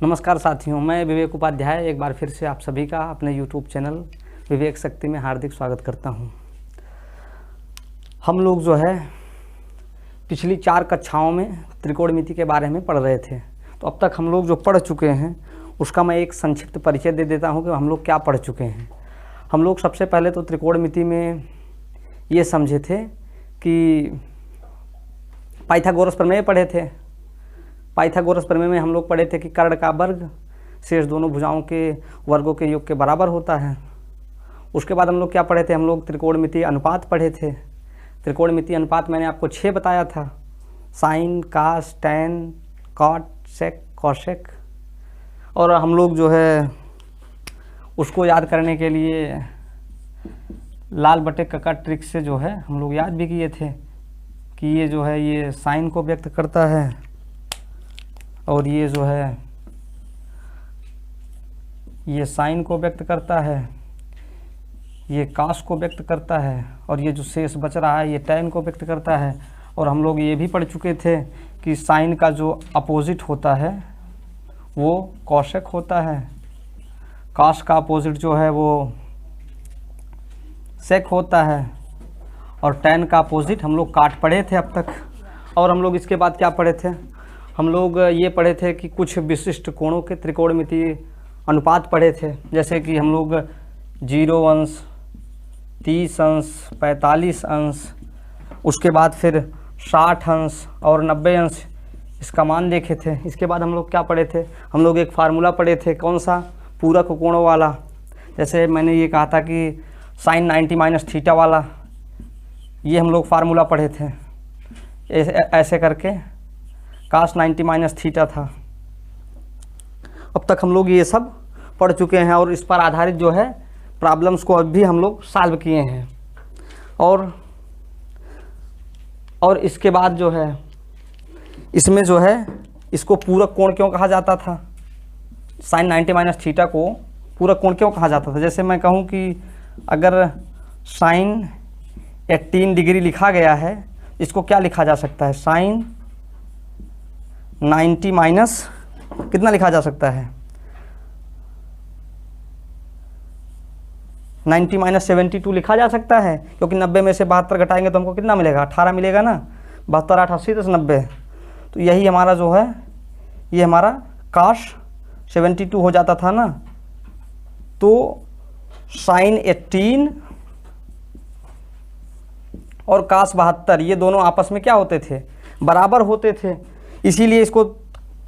नमस्कार साथियों, मैं विवेक उपाध्याय एक बार फिर से आप सभी का अपने YouTube चैनल विवेक शक्ति में हार्दिक स्वागत करता हूं। हम लोग जो है पिछली 4 कक्षाओं में त्रिकोणमिति के बारे में पढ़ रहे थे। तो अब तक हम लोग जो पढ़ चुके हैं उसका मैं एक संक्षिप्त परिचय दे देता हूं कि हम लोग क्या पढ़ चुके हैं। हम लोग सबसे पहले तो त्रिकोणमिति में ये समझे थे कि पाइथागोरस प्रमेय पढ़े थे। पाइथागोरस प्रमेय में हम लोग पढ़े थे कि कर्ण का वर्ग शेष दोनों भुजाओं के वर्गों के योग के बराबर होता है। उसके बाद हम लोग क्या पढ़े थे, हम लोग त्रिकोणमिति अनुपात पढ़े थे। त्रिकोणमिति अनुपात मैंने आपको 6 बताया था, साइन, कास, टैन, कॉट, सेक, कॉसेक। और हम लोग जो है उसको याद करने के लिए लाल बटे कक्का ट्रिक से जो है हम लोग याद भी किए थे कि ये जो है ये साइन को व्यक्त करता है और ये जो है ये साइन को व्यक्त करता है, ये कास को व्यक्त करता है और ये जो शेष बच रहा है ये टैन को व्यक्त करता है। और हम लोग ये भी पढ़ चुके थे कि साइन का जो अपोजिट होता है वो कॉसेक होता है, कास का अपोजिट जो है वो सेक होता है और टैन का अपोजिट हम लोग काट पढ़े थे अब तक। और हम लोग इसके बाद क्या पढ़े थे, हम लोग ये पढ़े थे कि कुछ विशिष्ट कोणों के त्रिकोणमिति अनुपात पढ़े थे। जैसे कि हम लोग 0 अंश, 30 अंश, 45 अंश, उसके बाद फिर 60 अंश और 90 अंश इसका मान देखे थे। इसके बाद हम लोग क्या पढ़े थे, हम लोग एक फार्मूला पढ़े थे, कौन सा, पूरक कोणों वाला। जैसे मैंने ये कहा था कि साइन 90 माइनस थीटा वाला, ये हम लोग फार्मूला पढ़े थे। ऐसे करके कास 90 माइनस थीटा था। अब तक हम लोग ये सब पढ़ चुके हैं और इस पर आधारित जो है प्रॉब्लम्स को अब भी हम लोग सॉल्व किए हैं। और इसके बाद जो है इसमें जो है इसको पूरक कोण क्यों कहा जाता था, साइन 90 माइनस थीटा को पूरक कोण क्यों कहा जाता था। जैसे मैं कहूँ कि अगर साइन 18 डिग्री लिखा गया है, इसको क्या लिखा जा सकता है, साइन 90 माइनस कितना लिखा जा सकता है, 90 माइनस 72 लिखा जा सकता है, क्योंकि 90 में से 72 घटाएंगे तो हमको कितना मिलेगा, 18 मिलेगा ना। 72 8 80 10 90, तो यही हमारा जो है ये हमारा काश 72 हो जाता था ना। तो साइन 18 और काश 72 ये दोनों आपस में क्या होते थे, बराबर होते थे। इसीलिए इसको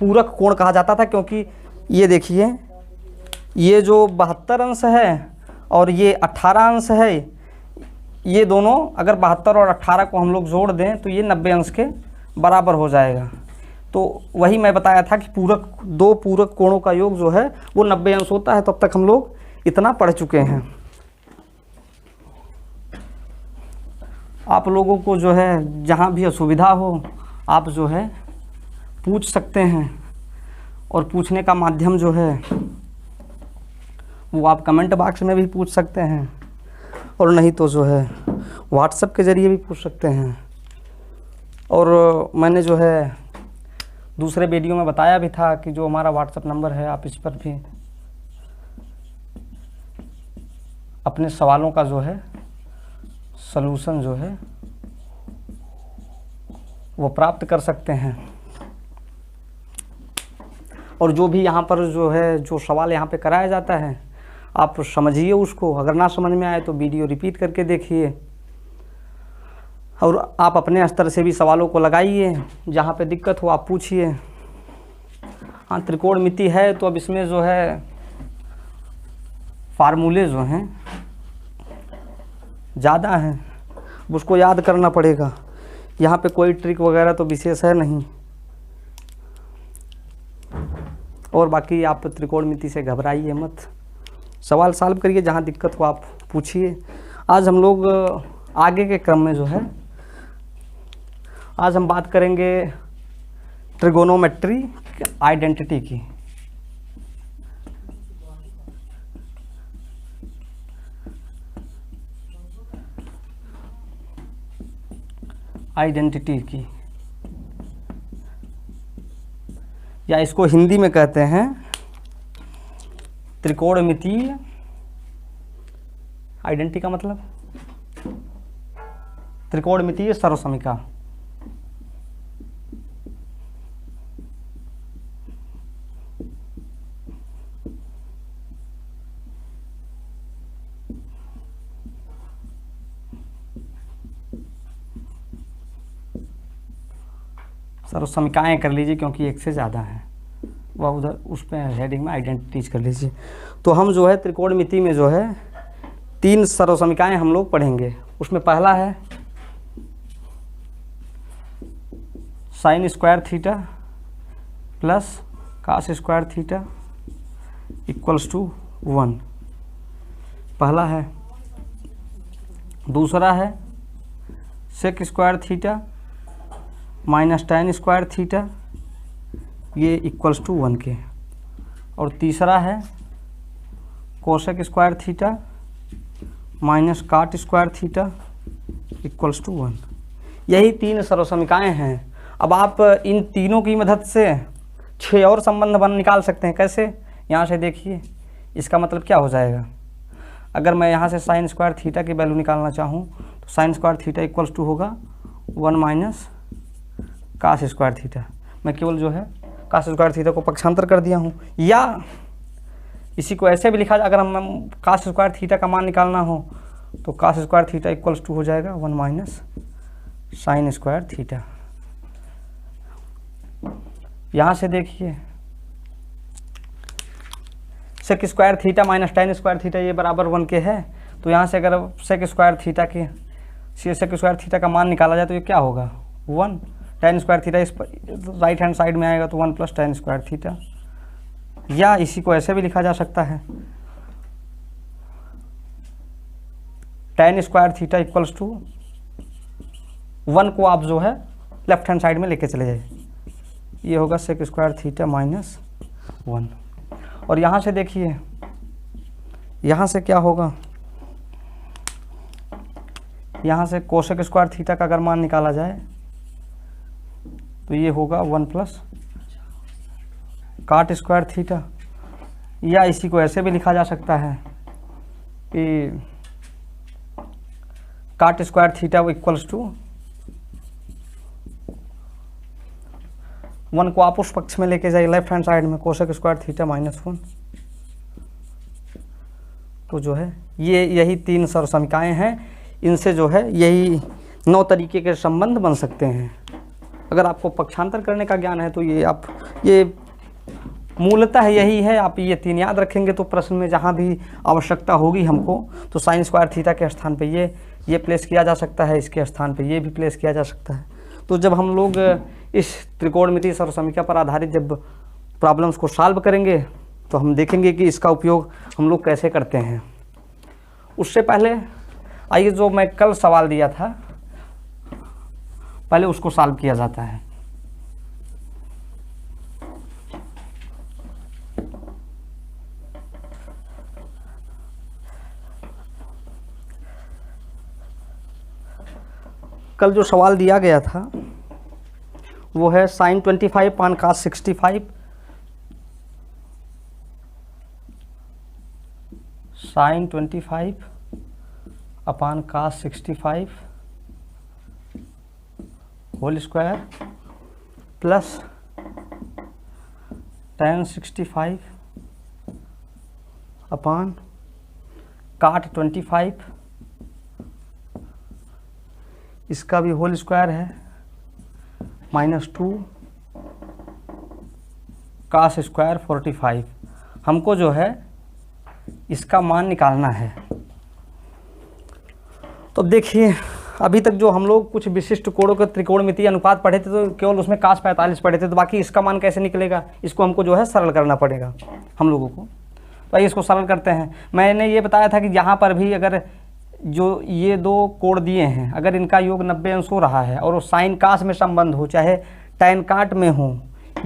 पूरक कोण कहा जाता था, क्योंकि ये देखिए ये जो 72 अंश है और ये 18 अंश है, ये दोनों अगर 72 और 18 को हम लोग जोड़ दें तो ये 90 अंश के बराबर हो जाएगा। तो वही मैं बताया था कि दो पूरक कोणों का योग जो है वो 90 अंश होता है। तो अब तक हम लोग इतना पढ़ चुके हैं। आप लोगों को जो है जहाँ भी असुविधा हो आप जो है पूछ सकते हैं, और पूछने का माध्यम जो है वो आप कमेंट बॉक्स में भी पूछ सकते हैं, और नहीं तो जो है व्हाट्सएप के ज़रिए भी पूछ सकते हैं। और मैंने जो है दूसरे वीडियो में बताया भी था कि जो हमारा व्हाट्सएप नंबर है आप इस पर भी अपने सवालों का जो है सलूशन जो है वो प्राप्त कर सकते हैं। और जो भी यहाँ पर जो है जो सवाल यहाँ पे कराया जाता है आप समझिए उसको, अगर ना समझ में आए तो वीडियो रिपीट करके देखिए, और आप अपने स्तर से भी सवालों को लगाइए, जहाँ पे दिक्कत हो आप पूछिए। हाँ, त्रिकोणमिति है तो अब इसमें जो है फार्मूले जो हैं ज़्यादा हैं, उसको याद करना पड़ेगा। यहाँ पे कोई ट्रिक वगैरह तो विशेष है नहीं। और बाकी आप त्रिकोणमिति से घबराइए मत, सवाल सॉल्व करिए, जहाँ दिक्कत हो आप पूछिए। आज हम लोग आगे के क्रम में जो है आज हम बात करेंगे ट्रिगोनोमेट्री आइडेंटिटी की। या इसको हिंदी में कहते हैं त्रिकोणमितीय आइडेंटिटी का मतलब त्रिकोणमितीय सर्वसमीका। सर्वसमीकाएँ कर लीजिए क्योंकि एक से ज़्यादा है, वह उधर उस पे हेडिंग में आइडेंटिटीज कर लीजिए। तो हम जो है त्रिकोणमिति में जो है 3 सर्वसमीकाएँ हम लोग पढ़ेंगे। उसमें पहला है sine square theta plus cos square theta equals to 1, पहला है। दूसरा है sec square theta minus tan square theta, ये इक्वल्स टू 1 के। और तीसरा है cosec square theta minus cot square theta equals to 1। यही 3 सर्वसमीकाएँ हैं। अब आप इन तीनों की मदद से 6 और संबंध निकाल सकते हैं। कैसे? यहाँ से देखिए, इसका मतलब क्या हो जाएगा, अगर मैं यहाँ से साइन स्क्वायर थीटा की वैल्यू निकालना चाहूँ तो sine square theta equals to होगा 1 माइनस कास स्क्वायर थीटा। मैं केवल जो है कास स्क्वायर थीटा को पक्षांतर कर दिया हूँ। या इसी को ऐसे भी लिखा जाए, अगर हम कास स्क्वायर थीटा का मान निकालना हो तो cos square theta equals to हो जाएगा 1 माइनस साइन स्क्वायर थीटा। यहाँ से देखिए sec square theta minus tan square theta ये बराबर 1 के है। तो यहाँ से अगर सेक स्क्वायर थीटा के सेक स्क्वायर थीटा का मान निकाला जाए तो ये क्या होगा 1, टेन स्क्वायर थीटा इस राइट हैंड साइड में आएगा तो 1 प्लस टेन स्क्वायर थीटा। या इसी को ऐसे भी लिखा जा सकता है tan square theta equals to 1 को आप जो है लेफ्ट हैंड साइड में लेके चले जाइए, ये होगा सेक स्क्वायर थीटा माइनस 1। और यहाँ से देखिए, यहाँ से क्या होगा, यहाँ से कोसेक स्क्वायर थीटा का अगर मान निकाला जाए तो ये होगा 1 प्लस काट स्क्वायर थीटा। या इसी को ऐसे भी लिखा जा सकता है कि काट स्क्वायर थीटा वो इक्वल्स टू 1 को आप उस पक्ष में लेके जाइए लेफ्ट हैंड साइड में, कोसेक स्क्वायर थीटा माइनस 1। तो जो है ये यही 3 सर्वसमीकाएँ हैं। इनसे जो है यही 9 तरीके के संबंध बन सकते हैं। अगर आपको पक्षांतर करने का ज्ञान है तो ये मूलतः यही है। आप ये 3 याद रखेंगे तो प्रश्न में जहाँ भी आवश्यकता होगी हमको तो साइन स्क्वायर थीटा के स्थान पे ये प्लेस किया जा सकता है, इसके स्थान पे ये भी प्लेस किया जा सकता है। तो जब हम लोग इस त्रिकोणमितीय सर्वसमीका पर आधारित जब प्रॉब्लम्स को सॉल्व करेंगे तो हम देखेंगे कि इसका उपयोग हम लोग कैसे करते हैं। उससे पहले आइए जो मैं कल सवाल दिया था पहले उसको सॉल्व किया जाता है। कल जो सवाल दिया गया था वो है साइन 25 पान कास 65, साइन 25 अपान कास 65 होल स्क्वायर प्लस टेन 65 अपान काट 25, इसका भी होल स्क्वायर है माइनस 2 कास स्क्वायर 45। हमको जो है इसका मान निकालना है। तो देखिए अभी तक जो हम लोग कुछ विशिष्ट कोणों के त्रिकोणमितीय अनुपात पढ़े थे तो केवल उसमें कास 45 पढ़े थे, तो बाकी इसका मान कैसे निकलेगा, इसको हमको जो है सरल करना पड़ेगा हम लोगों को। तो आइए इसको सरल करते हैं। मैंने ये बताया था कि यहाँ पर भी अगर जो ये 2 कोण दिए हैं अगर इनका योग 90 अंश हो रहा है और वो साइन कास में संबंध हो, चाहे टैन काट में हो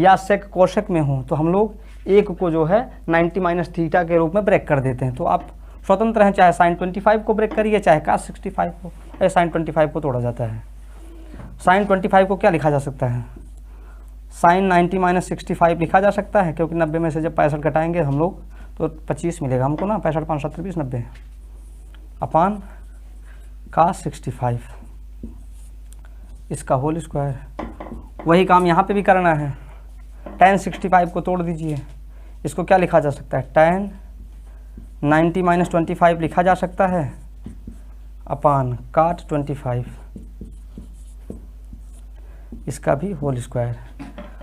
या सेक कोसेक में हो, तो हम लोग एक को जो है 90 माइनस थीटा के रूप में ब्रेक कर देते हैं। तो आप स्वतंत्र हैं, चाहे साइन 25 को ब्रेक करिए चाहे कास 65 को। साइन 25 को तोड़ा जाता है। साइन 25 को क्या लिखा जा सकता है, साइन 90 माइनस 65 लिखा जा सकता है, क्योंकि 90 में से जब 65 घटाएंगे हम लोग तो 25 मिलेगा हमको ना, 65 5 70 20 90 अपान cos 65 इसका होल स्क्वायर। वही काम यहाँ पे भी करना है। tan 65 को तोड़ दीजिए, इसको क्या लिखा जा सकता है, tan 90 माइनस 25 लिखा जा सकता है अपान cot 25 इसका भी होल स्क्वायर।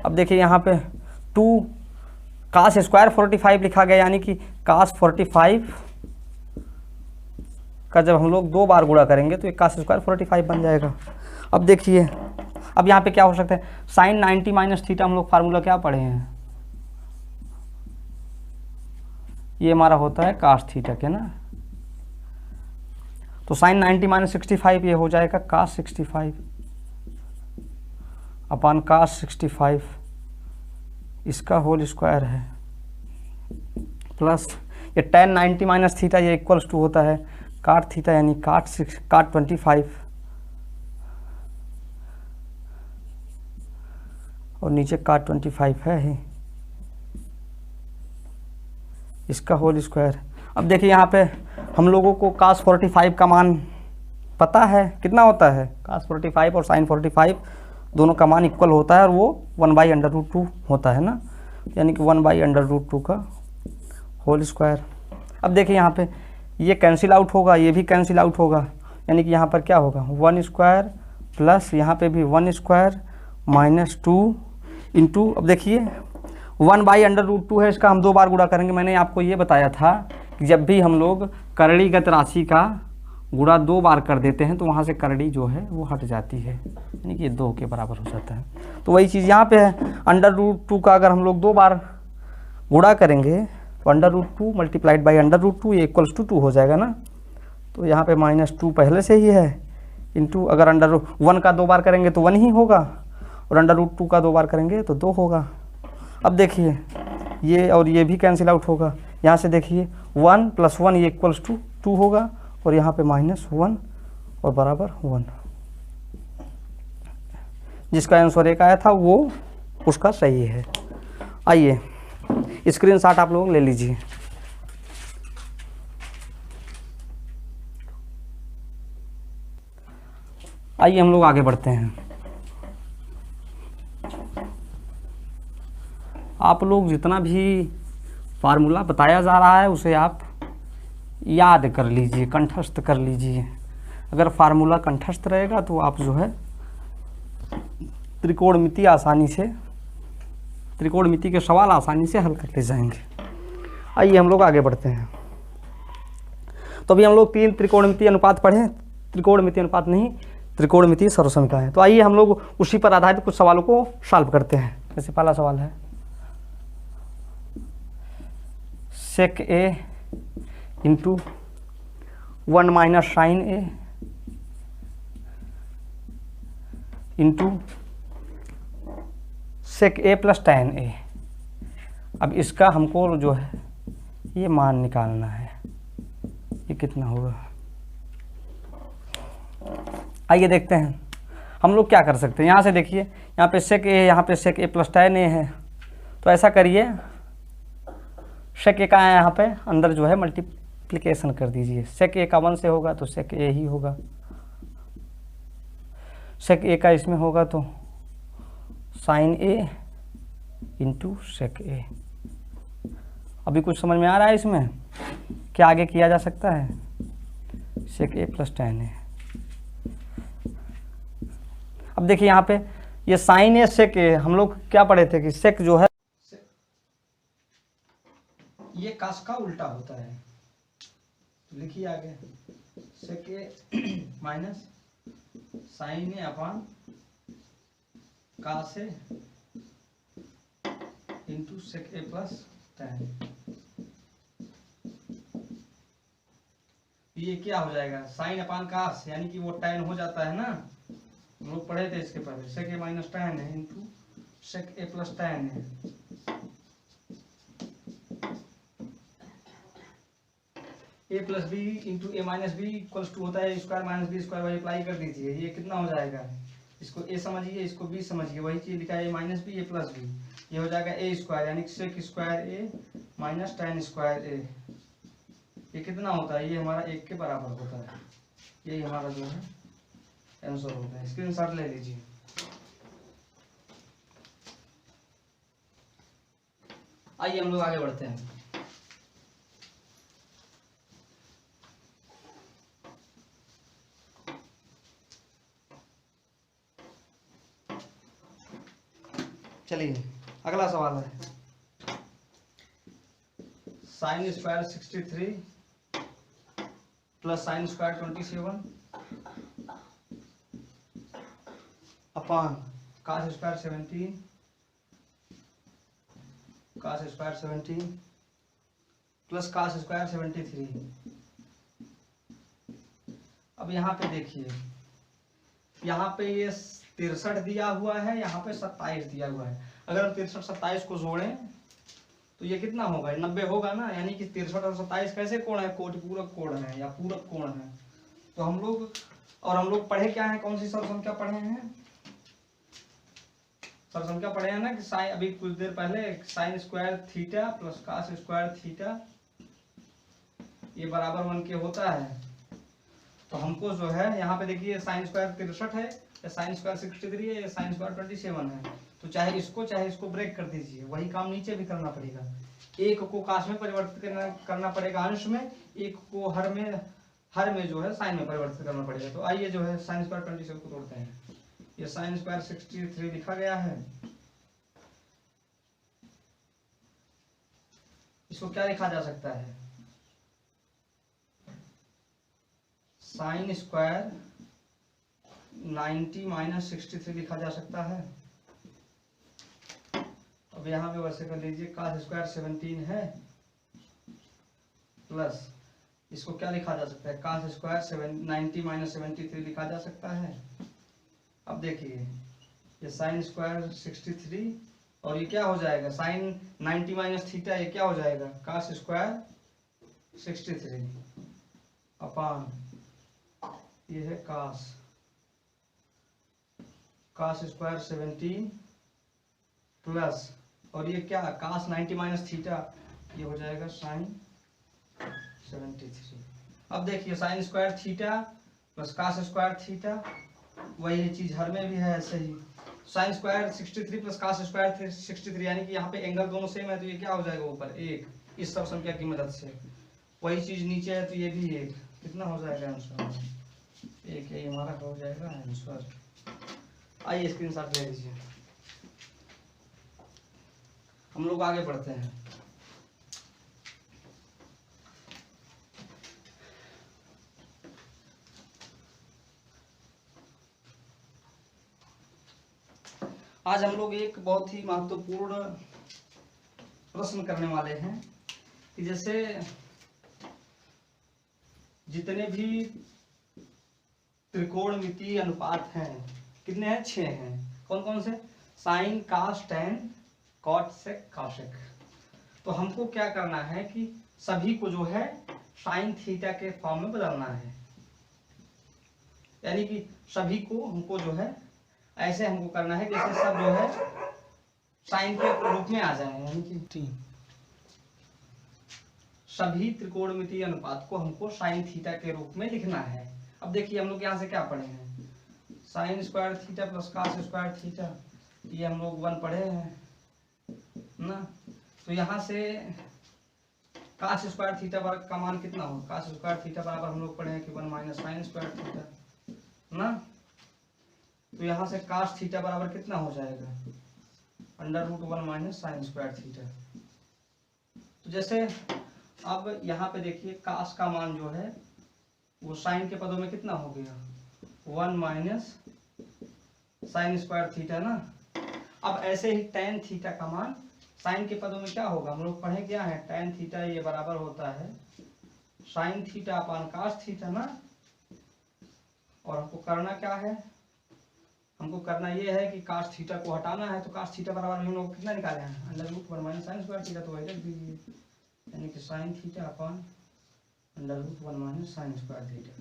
अब देखिए यहाँ पे 2 cos स्क्वायर 45 लिखा गया, यानी कि cos 45 का जब हम लोग 2 बार गुणा करेंगे तो एक cos स्क्वायर 45 बन जाएगा। अब देखिए, अब यहाँ पे क्या हो सकता है, साइन 90 माइनस थीटा हम लोग फार्मूला क्या पढ़े हैं, ये हमारा होता है cos थीटा के ना, तो साइन 90 माइनस 65 ये हो जाएगा cos 65 अपान cos 65 इसका होल स्क्वायर है, प्लस ये tan 90 माइनस थीटा ये इक्वल्स टू होता है cot थीटा, यानी cot 25 और नीचे cot 25 है ही, इसका होल स्क्वायर। अब देखिए यहाँ पे हम लोगों को cos 45 का मान पता है कितना होता है, cos 45 और sin 45 दोनों का मान इक्वल होता है और वो 1/√2 होता है ना, यानी कि 1/√2 का होल स्क्वायर। अब देखिए यहाँ पे ये कैंसिल आउट होगा, ये भी कैंसिल आउट होगा, यानी कि यहाँ पर क्या होगा 1 स्क्वायर प्लस यहाँ पे भी 1 स्क्वायर माइनस 2 इंटू, अब देखिए 1/√2 है, इसका हम 2 बार गुणा करेंगे। मैंने आपको ये बताया था कि जब भी हम लोग करणीगत राशि का गुणा 2 बार कर देते हैं तो वहाँ से करड़ी जो है वो हट जाती है, यानी कि ये 2 के बराबर हो जाता है। तो वही चीज़ यहाँ पे है, √2 का अगर हम लोग 2 बार गुणा करेंगे तो √2 मल्टीप्लाइड बाई √2 ये इक्वल्स टू 2 हो जाएगा ना, तो यहाँ पे -2 पहले से ही है, इंटू अगर √1 का 2 बार करेंगे तो 1 ही होगा और √2 का 2 बार करेंगे तो 2 होगा। अब देखिए ये और ये भी कैंसिल आउट होगा, यहाँ से देखिए 1 + 1 ये इक्वल्स टू 2 होगा और यहाँ पे -1 और बराबर 1, जिसका आंसर एक आया था वो उसका सही है। आइए स्क्रीनशॉट आप लोग ले लीजिए। आइए हम लोग आगे बढ़ते हैं। आप लोग जितना भी फार्मूला बताया जा रहा है उसे आप याद कर लीजिए, कंठस्थ कर लीजिए। अगर फार्मूला कंठस्थ रहेगा तो आप जो है त्रिकोणमिति आसानी से, त्रिकोणमिति के सवाल आसानी से हल कर ले जाएंगे। आइए हम लोग आगे बढ़ते हैं। तो अभी हम लोग 3 त्रिकोणमिति अनुपात पढ़े, त्रिकोणमिति अनुपात नहीं, त्रिकोणमिति सर्वसमीकरण है। तो आइए हम लोग उसी पर आधारित कुछ सवालों को सॉल्व करते हैं। जैसे पहला सवाल है sec a into 1 minus sine a into sec a plus tan a। अब इसका हमको जो है ये मान निकालना है, ये कितना होगा। आइए देखते हैं हम लोग क्या कर सकते हैं। यहाँ से देखिए, यहाँ पे sec a, यहाँ पे sec a plus tan a है, तो ऐसा करिए sec a का है यहाँ पे अंदर जो है मल्टीप्लिकेशन कर दीजिए। sec a का 1 से होगा तो sec a ही होगा, sec a का इसमें होगा तो sin a into sec a। अभी कुछ समझ में आ रहा है इसमें क्या आगे किया जा सकता है, sec a plus tan a। अब देखिए यहाँ पे ये sin a sec a, हम लोग क्या पढ़े थे कि sec जो है ये cos का उल्टा होता है, तो लिखिए आगे sec a minus sin a upon cos a into sec a plus tan a। ये क्या हो जाएगा, sin अपान cos, यानी कि वो tan हो जाता है ना, हम लोग पढ़े थे इसके पहले, sec a माइनस tan है into sec a plus tan है। a plus b into a minus b equals to होता है स्क्वायर माइनस बी स्क्वायर, वही अप्लाई कर दीजिए, ये कितना हो जाएगा, इसको a समझिए, इसको b समझिए, वही चीज लिखा है a minus b a plus b, ये हो जाएगा a स्क्वायर यानी sec square a minus tan square a। ये कितना होता है, ये हमारा 1 के बराबर होता है। यही हमारा जो है आंसर होता है। स्क्रीनशॉट ले लीजिए। आइए हम लोग आगे बढ़ते हैं। चलिए अगला सवाल है, sine square 63 plus sine square 27 upon cos square 17 cos square 17 plus cos square 73। अब यहाँ पे देखिए, यहाँ पे ये 63 दिया हुआ है, यहाँ पे 27 दिया हुआ है। अगर हम 63 27 को जोड़ें तो ये कितना होगा, 90 होगा ना। यानी कि 63 और 27 कैसे कोण है, कोटिपूरक कोण है या पूरक कोण है। तो हम लोग पढ़े क्या है, कौन सी सर्व संख्या पढ़े हैं, सर्व संख्या पढ़े हैं ना कि साइन, अभी कुछ देर पहले sine square theta plus cos square theta ये बराबर 1 के होता है। तो हमको जो है यहाँ पे देखिए साइन स्क्वायर 63 है या साइन स्क्वायर 63 है या साइन स्क्वायर 27 है। तो चाहे इसको ब्रेक कर दीजिए, वही काम नीचे भी करना पड़ेगा। एक को काश में परिवर्तित करना पड़ेगा अंश में, एक को हर में जो है साइन में परिवर्तित करना पड़ेगा। तो आइए जो है साइन स्क्वायर 27 को तोड़ते हैं। ये साइन स्क्वायर 63 लिखा गया है, इसको क्या लिखा जा सकता है, साइन स्क्वायर 90 माइनस 63 लिखा जा सकता है। अब यहाँ पे वैसे कर लीजिए, कास स्क्वायर 17 है प्लस इसको क्या लिखा जा सकता है, कास स्क्वायर 90 माइनस 73 लिखा जा सकता है। अब देखिए ये साइन स्क्वायर 63 और ये क्या हो जाएगा, साइन 90 माइनस थीटा, ये क्या हो जाएगा कास स्क्वायर 63 अपॉन ये है कास स्क्वायर 17 प्लस और ये क्या कास 90 माइनस थीटा, ये हो जाएगा साइन 73। अब देखिए sine square theta plus cos square theta, वही चीज हर में भी है ऐसे ही। Sine square 63 plus cos square 63 यानी कि यहाँ पे एंगल दोनों सेम है, तो ये क्या हो जाएगा ऊपर 1, इस सब संख्या की मदद से। वही चीज नीचे है तो ये भी 1, कितना हो जाएगा आंसर 1, ये हमारा हो जाएगा आंसर। आइए स्क्रीनशॉट ले लीजिए, हम लोग आगे बढ़ते हैं। आज हम लोग एक बहुत ही महत्वपूर्ण प्रश्न करने वाले हैं कि जैसे जितने भी त्रिकोणमितीय अनुपात हैं, कितने हैं 6 हैं। कौन कौन से, साइन कास टैन कॉट सेक कासेक। तो हमको क्या करना है कि सभी को जो है साइन थीटा के फॉर्म में बदलना है, यानी कि सभी को हमको जो है ऐसे हमको करना है जैसे सब जो है साइन के रूप में आ जाए, यानी कि सभी त्रिकोणमितीय अनुपात को हमको साइन थीटा के रूप में लिखना है। अब देखिए हम लोग यहाँ से क्या पढ़े हैं, sine square theta plus cos square theta, ये हम लोग 1 पढ़े हैं ना। तो यहाँ से कास स्क्वायर थीटा का मान कितना होगा, कास स्क्वायर थीटा बराबर हम लोग पढ़े हैं कि 1 माइनस साइन स्क्वायर थीटा ना। तो यहाँ से कास थीटा बराबर कितना हो जाएगा, √1 माइनस साइन स्क्वायर थीटा। तो जैसे अब यहाँ पे देखिए कास का मान जो है वो साइन के पदों में कितना हो गया, 1 माइनस साइन स्क्वायर थीटा ना। अब ऐसे ही टैन थीटा का मान साइन के पदों में क्या होगा, हम लोग पढ़े क्या है, टैन थीटा ये बराबर होता है sine theta upon cos theta ना। और हमको करना क्या है, हमको करना ये है कि कास थीटा को हटाना है। तो कास थीटा बराबर हम लोग कितना निकाले हैं, √1 माइनस साइन स्क्वायर थीटा, तो वही रख दीजिए, यानी कि साइन थीटा अपान √1 माइनस साइन स्क्वायर थीटा।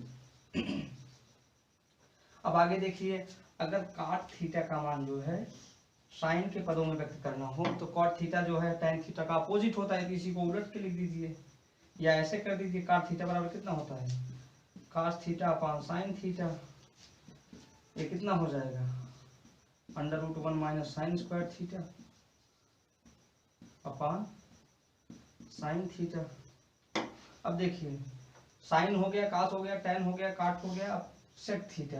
अब आगे देखिए, अगर कॉट थीटा का मान जो है साइन के पदों में व्यक्त करना हो तो कॉट थीटा जो है टैन थीटा का अपोजिट होता है, तो इसी को उलट के लिख दीजिए या ऐसे कर दीजिए। कॉट थीटा बराबर कितना होता है, cos theta upon sine theta. ये कितना हो जाएगा, √1 minus sign square theta upon sine theta. अब देखिए साइन हो गया, कास हो गया, टैन हो गया, काट हो गया, अब सेक थीटा।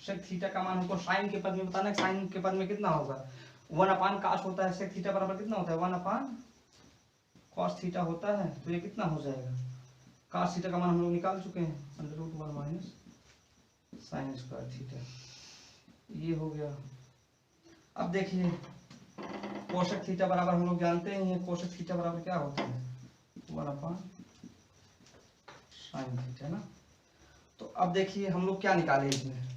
सेक थीटा का मान हमको साइन के पद में बताना है। साइन के पद में कितना होगा, 1 अपान कास होता है। सेक थीटा बराबर कितना होता है, 1 अपान कॉस थीटा होता है। तो ये कितना हो जाएगा, कास थीटा का मान हम लोग निकाल चुके हैं, √1 माइनस साइन स्क्वायर थीटा। ये हो गया। अब देखिए कोसेक थीटा बराबर हम लोग जानते हैं, कोसेक थीटा बराबर क्या होता है, 1 अपान साइन थीटा ना। तो अब देखिए हम लोग क्या निकाले इसमें,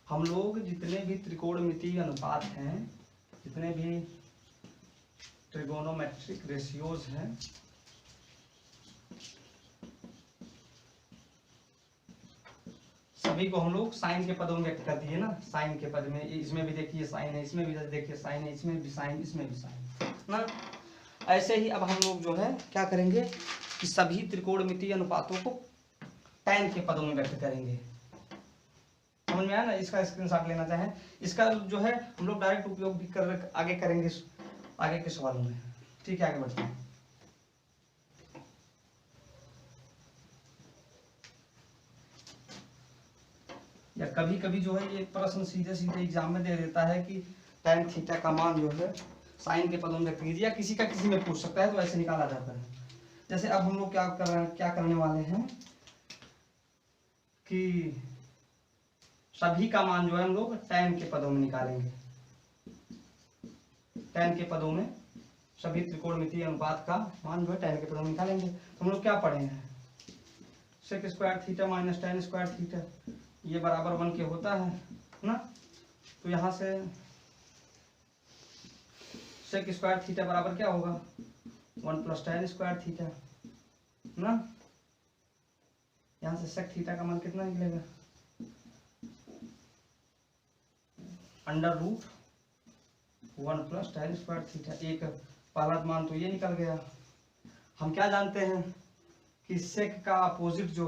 हम लोग जितने भी त्रिकोणमितीय अनुपात हैं, जितने भी ट्रिगोनोमेट्रिक रेशियोज हैं, सभी को हम लोग साइन के पदों में व्यक्त कर दिए ना। साइन के पद में, इसमें भी देखिए साइन है, इसमें भी देखिए साइन है, इसमें भी साइन, इसमें भी साइन ना। ऐसे ही अब हम लोग जो है क्या करेंगे कि सभी त्रिकोणमितीय अनुपातों को टैन के पदों में व्यक्त करेंगे। समझ में आया ना। इसका स्क्रीनशॉट लेना चाहें, इसका जो है हम लोग डायरेक्ट उपयोग भी कर आगे करेंगे आगे के सवालों में। ठीक है, आगे बढ़ते हैं। या कभी कभी जो है ये प्रश्न सीधे सीधे एग्जाम में दे देता है कि टैन थीटा का मान जो है साइन के पदों में व्यक्त कीजिए, या किसी का किसी में पूछ सकता है, तो ऐसे निकाला जाता है। जैसे अब हम लोग क्या करने वाले हैं कि सभी का मान जो है हम लोग टैन के पदों में निकालेंगे। टैन के पदों में सभी त्रिकोणमितीय अनुपात का मान जो है टैन के पदों में निकालेंगे। तो हम लोग क्या पढ़े हैं, sec square theta minus tan square theta, ये बराबर 1 के होता है ना। तो यहाँ से सेक स्क्वायर थीटा बराबर क्या होगा, 1 प्लस टैन स्क्वायर थीटा ना। यहाँ से सेक थीटा का मान कितना निकलेगा, √1 प्लस टैन स्क्वायर थीटा। एक पहला मान तो ये निकल गया। हम क्या जानते हैं कि सेक का अपोजिट जो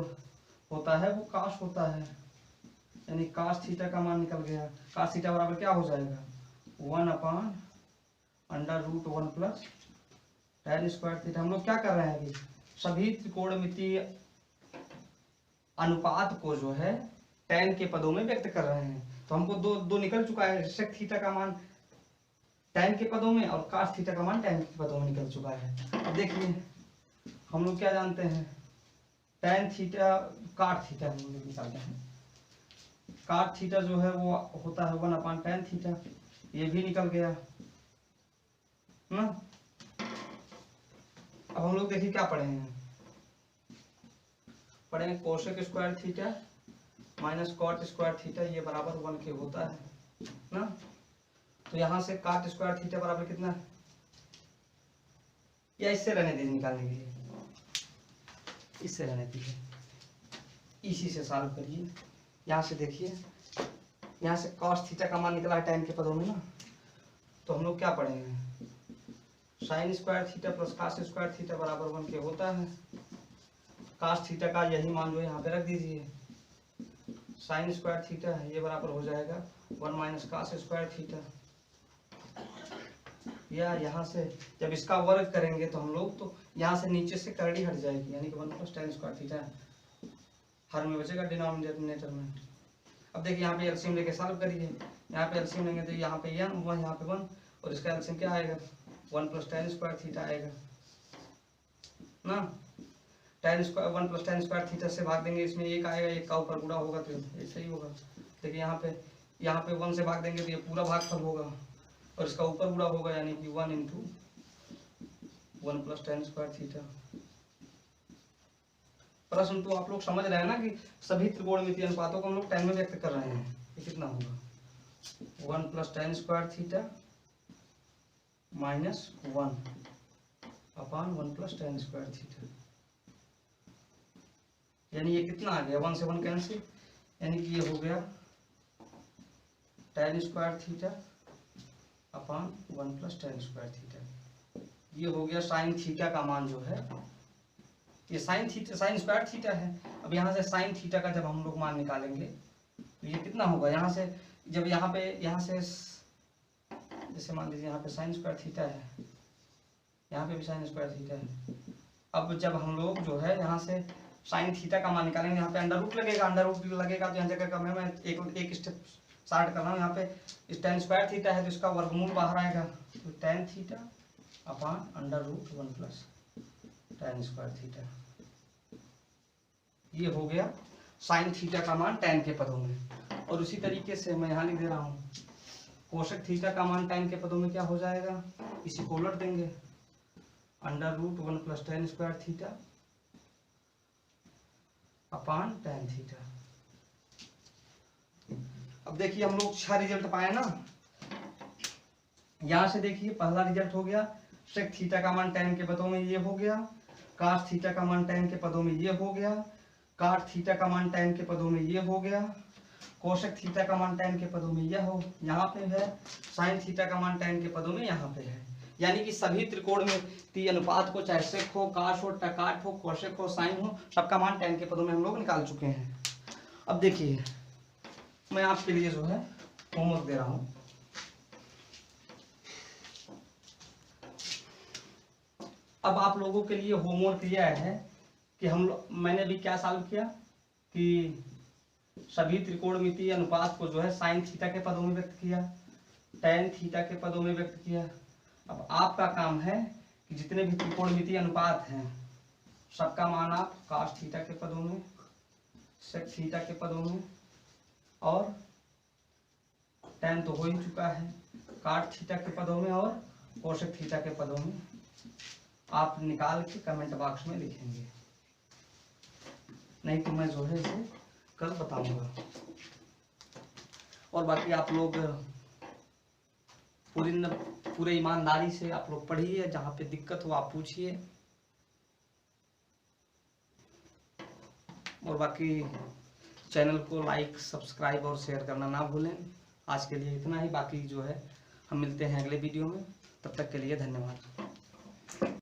होता है वो कास होता है, यानी कास थीटा का मान निकल गया। कास थीटा बराबर क्या हो जाएगा, 1 अपान √1 प्लस टैन स्क्वायर थीटा। हम लोग क्या कर रहे हैं कि सभी त्रिकोणमितीय अनुपात को जो है टैन के पदों में व्यक्त कर रहे हैं। तो हमको दो निकल चुका है, सेक थीटा का मान टैन के पदों में और कास थीटा का मान टैन के पदों में निकल चुका है। अब देखिए हम लोग क्या जानते हैं, टैन थीटा काट थीटा हम लोग निकालते हैं। काट थीटा जो है वो होता है 1 अपान टैन थीटा, ये भी निकल गया ना। अब हम लोग देखिए क्या पढ़े हैं, पढ़े cosec square theta minus cot square theta, ये बराबर 1 के होता है ना। तो यहाँ से काट स्क्वायर थीटा बराबर कितना, या इससे रहने दीजिए निकालने के लिए, इससे रहने दीजिए, इसी से सॉल्व करिए। यहाँ से देखिए, यहाँ से कॉस थीटा का मान निकला है टैन के पदों में ना। तो हम लोग क्या पढ़ेंगे, sine square theta plus cos square theta बराबर 1 के होता है। कास थीटा का यही मान जो यहाँ पे रख दीजिए, साइन स्क्वायर थीटा है, ये बराबर हो जाएगा 1 माइनस कास स्क्वायर थीटा। या यहाँ से जब इसका वर्ग करेंगे तो हम लोग, तो यहाँ से नीचे से करड़ी हट जाएगी, यानी कि 1 प्लस टैन स्क्वायर थीटा हर में बचेगा डिनोमिनेटर में। अब देखिए यहाँ पे एलसीएम लेके सॉल्व करिए, यहाँ पे एलसीएम लेंगे तो यहाँ पे n 1, यहाँ पे 1, और इसका एलसीएम क्या आएगा, 1 प्लस टैन स्क्वायर थीटा आएगा ना। Tan square 1 plus tan square theta से भाग देंगे, इसमें एक आएगा, एक का ऊपर गुणा होगा तो ऐसे ही होगा। देखिए यहाँ पे 1 से भाग देंगे तो ये पूरा भागफल होगा, और इसका ऊपर गुणा होगा, यानी कि 1 into 1 plus tan square theta. प्रश्न तो आप लोग समझ रहे हैं ना कि सभी त्रिकोणमितीय अनुपातों को हम लोग टैन में व्यक्त कर रहे हैं। ये कितना होगा, 1 plus tan square theta minus 1 अपान 1 प्लस टैन स्क्वायर थीटा, यानी ये कितना आ गया, 1 से 1 कैंसिल, यानी कि ये हो गया tan square theta upon 1 plus tan square theta. ये हो गया साइन थीटा का मान जो है, ये साइन स्क्वायर थीटा है। अब यहाँ से साइन थीटा का जब हम लोग मान निकालेंगे तो ये कितना होगा, यहाँ से जब यहाँ से जैसे मान लीजिए यहाँ पे साइन स्क्वायर थीटा है, यहाँ पे भी साइन स्क्वायर थीटा है। अब जब हम लोग जो है यहाँ से साइन थीटा का मान निकालेंगे, यहाँ पे अंडर रूट लगेगा तो यहाँ जगह कम है, मैं एक स्टेप स्टार्ट कर रहा हूँ। यहाँ पे tan स्क्वायर थीटा है तो इसका वर्गमूल बाहर आएगा, तो tan theta upon under root 1 plus tan square theta. ये हो गया साइन थीटा का मान tan के पदों में। और उसी तरीके से मैं यहाँ लिख दे रहा हूँ कोसेक थीटा का मान tan के पदों में क्या हो जाएगा, इसी को उलट देंगे, under root 1 plus tan square theta upon tan theta. अब देखिए हम लोग 6 रिजल्ट पाए ना, यहां से देखिए पहला रिजल्ट हो गया सेक थीटा का मान tan के पदों में ये हो गया, काट थीटा का मान tan के पदों में ये हो गया, काट थीटा का मान tan के पदों में ये हो गया, कोसेक थीटा का मान tan के पदों में यह हो यहाँ पे है, साइन थीटा का मान tan के पदों में यहाँ पे है। यानी कि सभी त्रिकोणमितीय अनुपात को, चाहे सेक हो, काट हो, टकाट हो, कोसेक हो, साइन हो, सबका मान tan के पदों में हम लोग निकाल चुके हैं। अब देखिए मैं आपके लिए जो है होमवर्क दे रहा हूं। अब आप लोगों के लिए होमवर्क यह है कि मैंने भी क्या सॉल्व किया कि सभी त्रिकोणमितीय अनुपात को जो है साइन थीटा के पदों में व्यक्त किया, tan थीटा के पदों में व्यक्त किया। अब आपका काम है कि जितने भी त्रिकोणमितीय अनुपात हैं सबका मान आप cos थीटा के पदों में, sec थीटा के पदों में, और tan तो हो ही चुका है, cot थीटा के पदों में और cosec थीटा के पदों में आप निकाल के कमेंट बॉक्स में लिखेंगे, नहीं तो मैं जो है इसे कल बताऊंगा। और बाकी आप लोग पूरे ईमानदारी से आप लोग पढ़िए, जहाँ पे दिक्कत हो आप पूछिए। और बाकी चैनल को लाइक, सब्सक्राइब और शेयर करना ना भूलें। आज के लिए इतना ही, बाकी जो है हम मिलते हैं अगले वीडियो में, तब तक के लिए धन्यवाद।